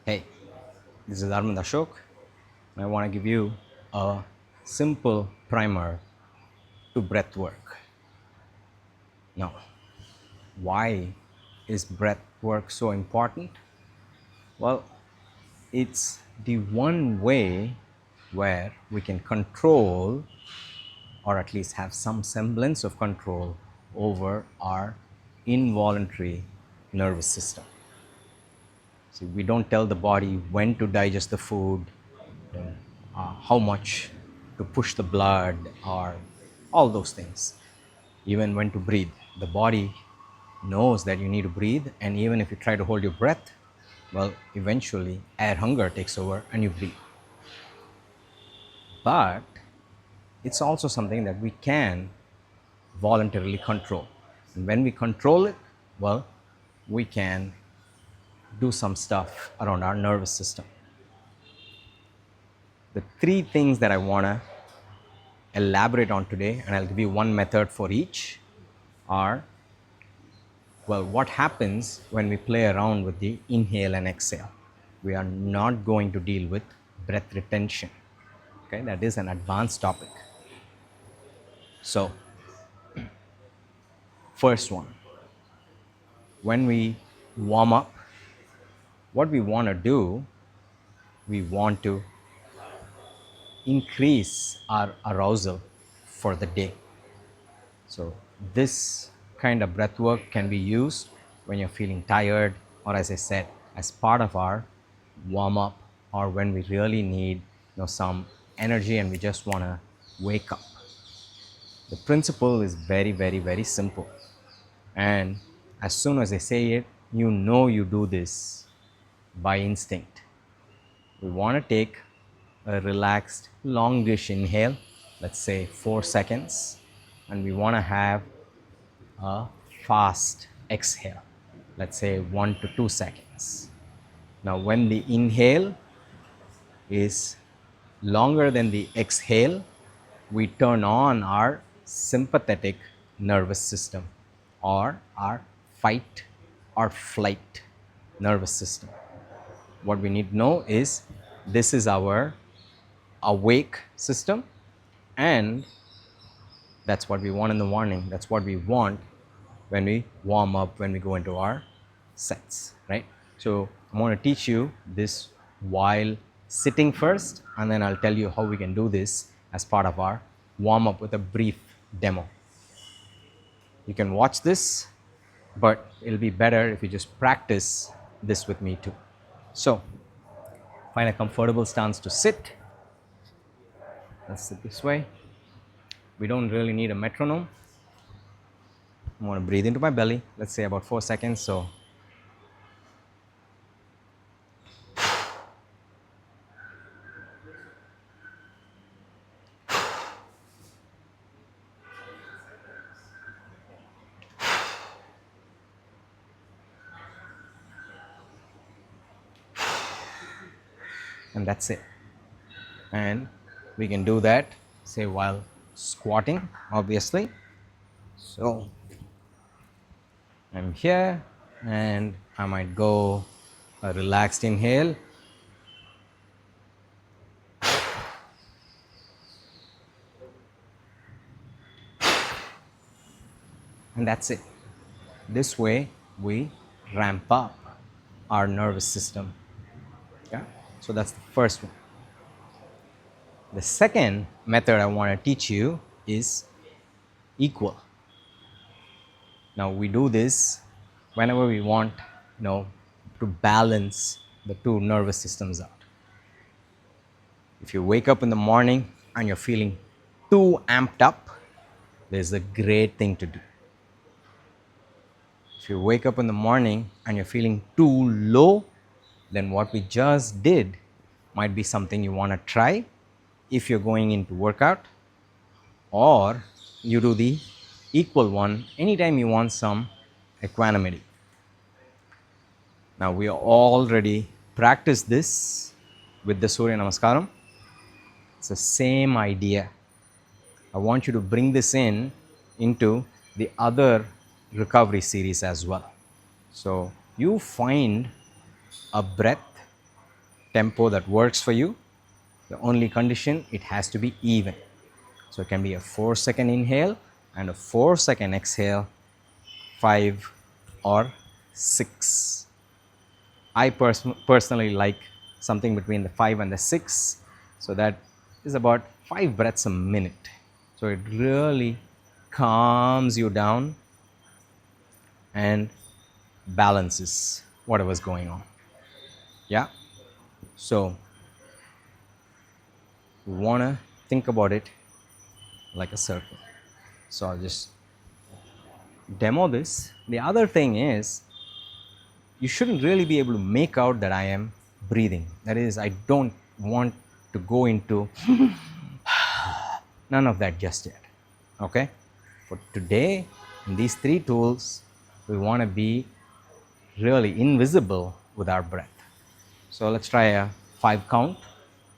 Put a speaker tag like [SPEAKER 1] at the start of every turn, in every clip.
[SPEAKER 1] Hey, this is Arvind Ashok, and I want to give you a simple primer to breath work. Now, why is breath work so important? Well, it's the one way where we can control, or at least have some semblance of control, over our involuntary nervous system. See, we don't tell the body when to digest the food, how much to push the blood, or all those things. Even when to breathe. The body knows that you need to breathe, and even if you try to hold your breath, well, eventually air hunger takes over and you breathe. But it's also something that we can voluntarily control. And when we control it, well, we can do some stuff around our nervous system. The three things that I want to elaborate on today, and I'll give you one method for each, are, well, what happens when we play around with the inhale and exhale. We are not going to deal with breath retention. Okay, that is an advanced topic. So, first one, when we warm up, what we want to do, we want to increase our arousal for the day. So this kind of breath work can be used when you're feeling tired, or as I said, as part of our warm up, or when we really need some energy and we just want to wake up. The principle is very, very, very simple. And as soon as I say it, you do this by instinct. We want to take a relaxed, longish inhale, let's say 4 seconds, and we want to have a fast exhale, let's say 1 to 2 seconds. Now, when the inhale is longer than the exhale, we turn on our sympathetic nervous system, or our fight or flight nervous system. What we need to know is this is our awake system, and that's what we want in the morning. That's what we want when we warm up, when we go into our sets, right? So I'm going to teach you this while sitting first, and then I'll tell you how we can do this as part of our warm up with a brief demo. You can watch this, but it'll be better if you just practice this with me too. So find a comfortable stance to sit. Let's sit this way. We don't really need a metronome. I'm going to breathe into my belly, let's say about 4 seconds. So and that's it. And we can do that, say, while squatting, obviously. So I'm here, and I might go a relaxed inhale, and that's it. This way we ramp up our nervous system. Yeah, so that's the first one. The second method I want to teach you is equal. Now we do this whenever we want, to balance the two nervous systems out. If you wake up in the morning and you're feeling too amped up, there's a great thing to do. If you wake up in the morning and you're feeling too low, then what we just did might be something you want to try if you're going into workout, or you do the equal one anytime you want some equanimity. Now, we already practiced this with the Surya Namaskaram. It's the same idea. I want you to bring this into the other recovery series as well. So you find a breath tempo that works for you. The only condition, it has to be even. So it can be a 4-second inhale and a 4-second exhale, 5 or 6. I personally like something between the 5 and the 6. So that is about 5 breaths a minute. So it really calms you down and balances whatever's going on. Yeah. So you want to think about it like a circle. So I'll just demo this. The other thing is, you shouldn't really be able to make out that I am breathing. That is, I don't want to go into none of that just yet. Okay? For today, in these three tools, we want to be really invisible with our breath. So let's try a 5 count.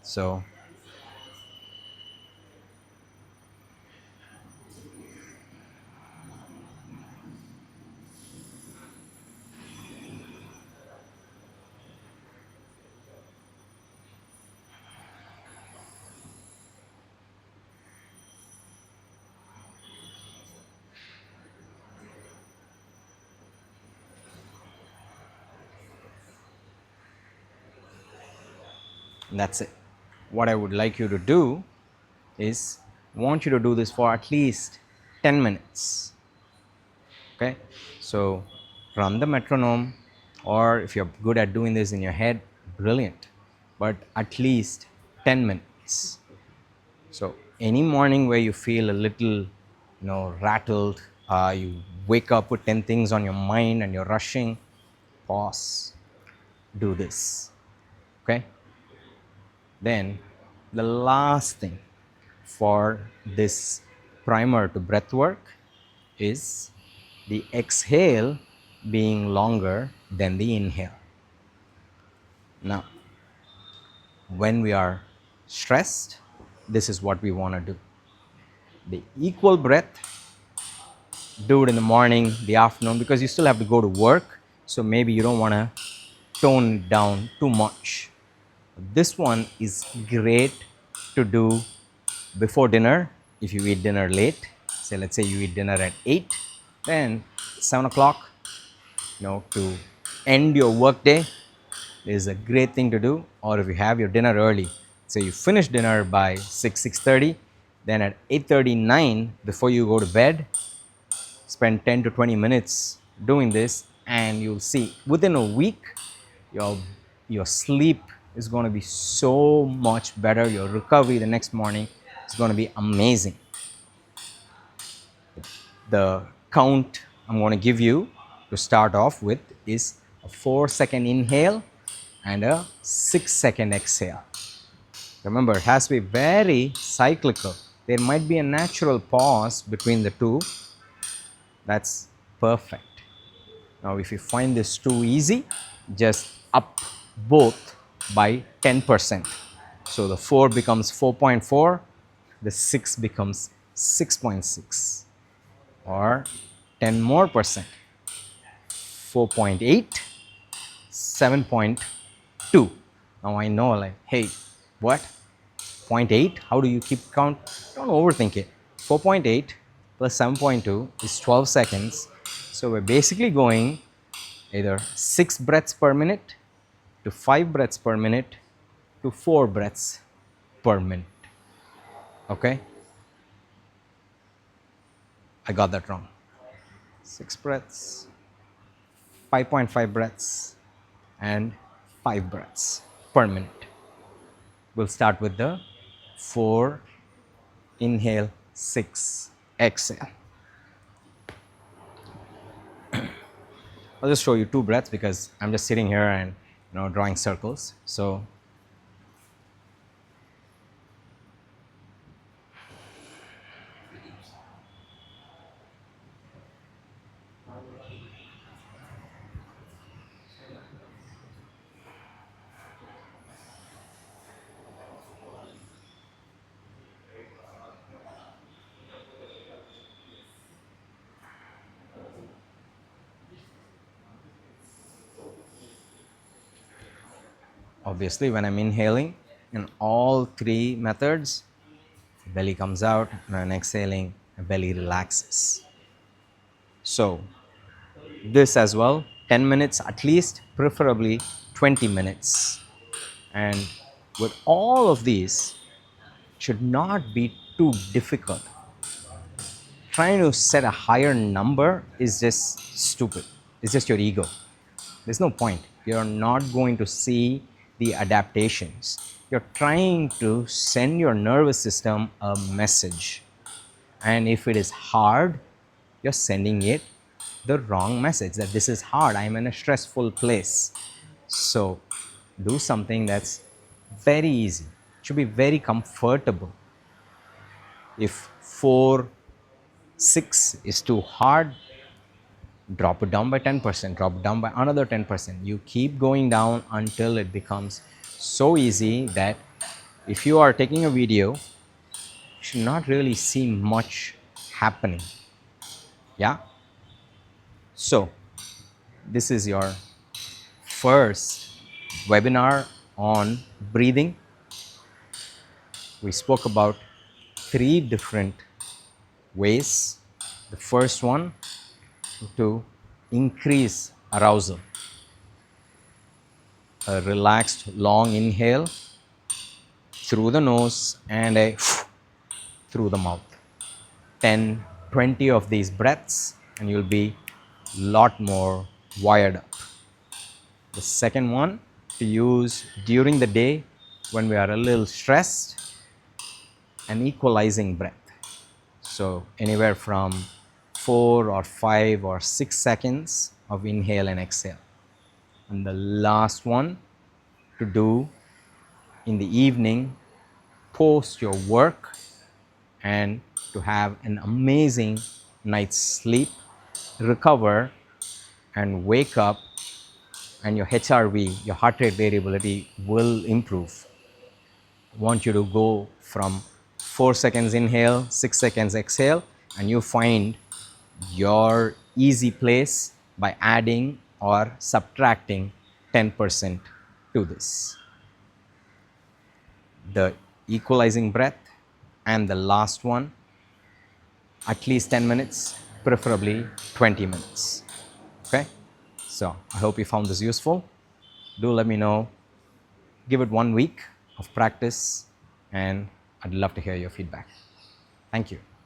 [SPEAKER 1] So that's it. What I would like you to do is, want you to do this for at least 10 minutes. Okay, so run the metronome, or if you're good at doing this in your head, brilliant, but at least 10 minutes. So any morning where you feel a little, rattled, you wake up with 10 things on your mind and you're rushing, pause, do this. Okay, then the last thing for this primer to breath work is the exhale being longer than the inhale. Now, when we are stressed, this is what we want to do. The equal breath, do it in the morning, the afternoon, because you still have to go to work. So maybe you don't want to tone it down too much. This one is great to do before dinner. If you eat dinner late, say let's say you eat dinner at 8, then 7 o'clock, to end your work day is a great thing to do. Or if you have your dinner early, say you finish dinner by 6:30, then at 8:39, before you go to bed, spend 10 to 20 minutes doing this, and you'll see within a week your sleep is going to be so much better. Your recovery the next morning is going to be amazing. The count I'm going to give you to start off with is a 4-second inhale and a 6-second exhale. Remember, it has to be very cyclical. There might be a natural pause between the two. That's perfect. Now, if you find this too easy, just up both by 10%. So the 4 becomes 4.4, the 6 becomes 6.6, or 10 more percent, 4.8, 7.2. Now I know, like, hey, what? 0.8? How do you keep count? Don't overthink it. 4.8 plus 7.2 is 12 seconds. So we're basically going either 6 breaths per minute to 5 breaths per minute to 4 breaths per minute. Okay? I got that wrong. 6 breaths, 5.5 breaths, and 5 breaths per minute. We'll start with the 4 inhale, 6 exhale. I'll just show you 2 breaths because I'm just sitting here and drawing circles. So Obviously, when I'm inhaling in all three methods, belly comes out, and when exhaling, the belly relaxes. So, this as well, 10 minutes at least, preferably 20 minutes. And with all of these, should not be too difficult. Trying to set a higher number is just stupid. It's just your ego. There's no point. You're not going to see the adaptations. You're trying to send your nervous system a message. And if it is hard, you're sending it the wrong message that this is hard. I'm in a stressful place. So do something that's very easy. It should be very comfortable. If 4, 6 is too hard, drop it down by 10%, drop it down by another 10%. You keep going down until it becomes so easy that if you are taking a video, you should not really see much happening. Yeah? So, this is your first webinar on breathing. We spoke about 3 different ways. The first one, to increase arousal. A relaxed long inhale through the nose and a through the mouth. 10, 20 of these breaths and you'll be a lot more wired up. The second one, to use during the day when we are a little stressed, an equalizing breath. So anywhere from 4 or 5 or 6 seconds of inhale and exhale. And the last one, to do in the evening post your work and to have an amazing night's sleep, recover and wake up, and your HRV, your heart rate variability, will improve. I want you to go from 4 seconds inhale, 6 seconds exhale, and you find your easy place by adding or subtracting 10% to this. The equalizing breath and the last one, at least 10 minutes, preferably 20 minutes. Okay? So I hope you found this useful. Do let me know. Give it 1 week of practice and I'd love to hear your feedback. Thank you.